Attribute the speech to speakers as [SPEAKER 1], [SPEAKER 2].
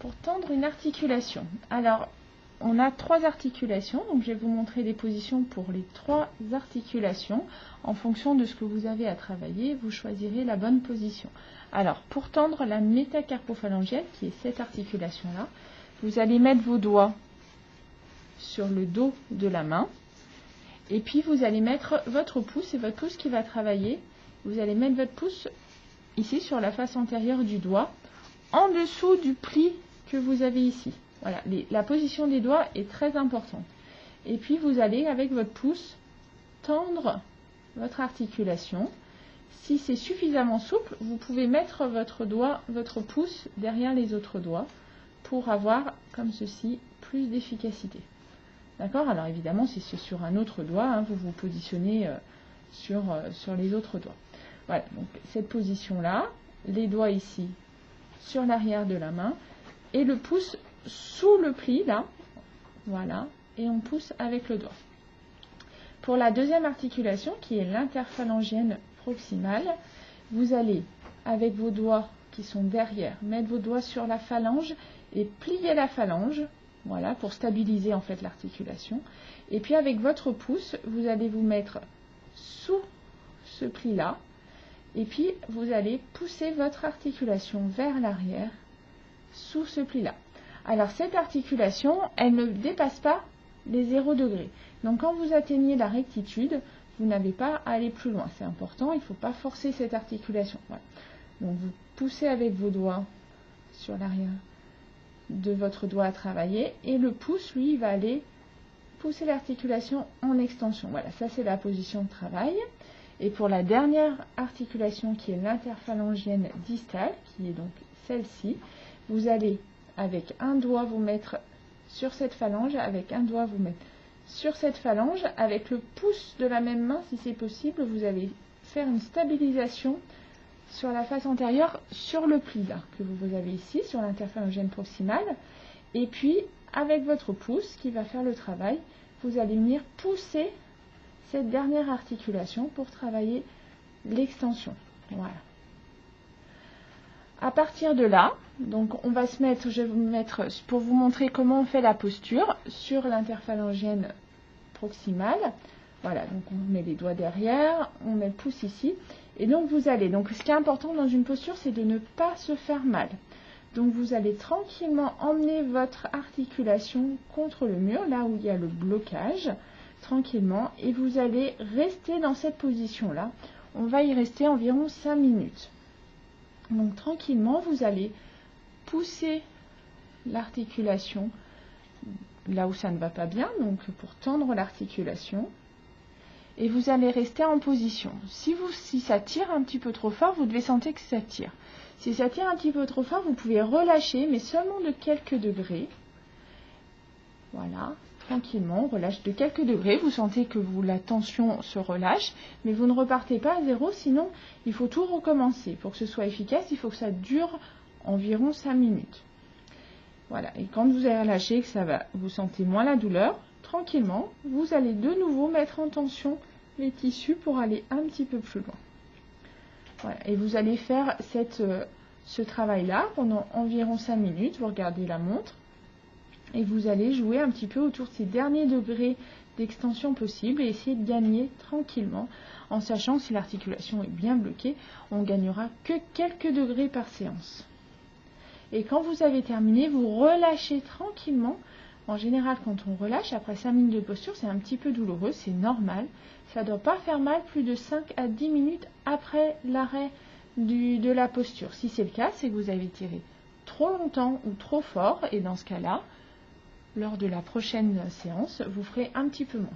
[SPEAKER 1] pour tendre une articulation. Alors, on a 3 articulations, donc je vais vous montrer des positions pour les 3 articulations. En fonction de ce que vous avez à travailler, vous choisirez la bonne position. Alors, pour tendre la métacarpophalangienne, qui est cette articulation-là, vous allez mettre vos doigts sur le dos de la main, et puis vous allez mettre votre pouce, c'est votre pouce qui va travailler. Vous allez mettre votre pouce ici sur la face antérieure du doigt, en dessous du pli que vous avez ici. Voilà, la position des doigts est très importante. Et puis vous allez, avec votre pouce, tendre votre articulation. Si c'est suffisamment souple, vous pouvez mettre votre pouce derrière les autres doigts pour avoir, comme ceci, plus d'efficacité. D'accord? Alors évidemment, si c'est sur un autre doigt, hein, vous vous positionnez sur les autres doigts. Voilà, donc cette position-là, les doigts ici sur l'arrière de la main, et le pouce sous le pli, là, voilà, et on pousse avec le doigt. Pour la deuxième articulation, qui est l'interphalangienne proximale, vous allez, avec vos doigts qui sont derrière, mettre vos doigts sur la phalange et plier la phalange, voilà, pour stabiliser en fait l'articulation. Et puis avec votre pouce, vous allez vous mettre sous ce pli-là, et puis vous allez pousser votre articulation vers l'arrière, sous ce pli-là. Alors cette articulation, elle ne dépasse pas les 0 degrés. Donc quand vous atteignez la rectitude, vous n'avez pas à aller plus loin. C'est important, il ne faut pas forcer cette articulation. Voilà. Donc vous poussez avec vos doigts sur l'arrière de votre doigt à travailler, et le pouce, lui, va aller pousser l'articulation en extension. Voilà, ça c'est la position de travail. Et pour la dernière articulation, qui est l'interphalangienne distale, qui est donc celle-ci, vous allez avec un doigt vous mettre sur cette phalange, avec un doigt vous mettre sur cette phalange, avec le pouce de la même main, si c'est possible, vous allez faire une stabilisation sur la face antérieure, sur le pli là, que vous avez ici, sur l'interphalangienne proximale, et puis avec votre pouce qui va faire le travail, vous allez venir pousser cette dernière articulation pour travailler l'extension. Voilà. À partir de là, donc on va se mettre, je vais vous mettre, pour vous montrer comment on fait la posture, sur l'interphalangienne proximale. Voilà, donc on met les doigts derrière, on met le pouce ici, et donc vous allez, donc ce qui est important dans une posture, c'est de ne pas se faire mal. Donc vous allez tranquillement emmener votre articulation contre le mur, là où il y a le blocage, tranquillement, et vous allez rester dans cette position-là. On va y rester environ 5 minutes. Donc tranquillement, vous allez pousser l'articulation là où ça ne va pas bien, donc pour tendre l'articulation, et vous allez rester en position. Si ça tire un petit peu trop fort, vous devez sentir que ça tire. Si ça tire un petit peu trop fort, vous pouvez relâcher, mais seulement de quelques degrés. Voilà, tranquillement, on relâche de quelques degrés. Vous sentez que la tension se relâche, mais vous ne repartez pas à 0, sinon il faut tout recommencer. Pour que ce soit efficace, il faut que ça dure environ 5 minutes. Voilà, et quand vous avez relâché, que ça va, vous sentez moins la douleur, tranquillement, vous allez de nouveau mettre en tension les tissus pour aller un petit peu plus loin. Voilà, et vous allez faire ce travail-là pendant environ 5 minutes. Vous regardez la montre et vous allez jouer un petit peu autour de ces derniers degrés d'extension possible et essayer de gagner tranquillement, en sachant que si l'articulation est bien bloquée, on ne gagnera que quelques degrés par séance. Et quand vous avez terminé, vous relâchez tranquillement. En général, quand on relâche, après 5 minutes de posture, c'est un petit peu douloureux, c'est normal. Ça ne doit pas faire mal plus de 5 à 10 minutes après l'arrêt de la posture. Si c'est le cas, c'est que vous avez tiré trop longtemps ou trop fort, et dans ce cas-là, lors de la prochaine séance, vous ferez un petit peu moins.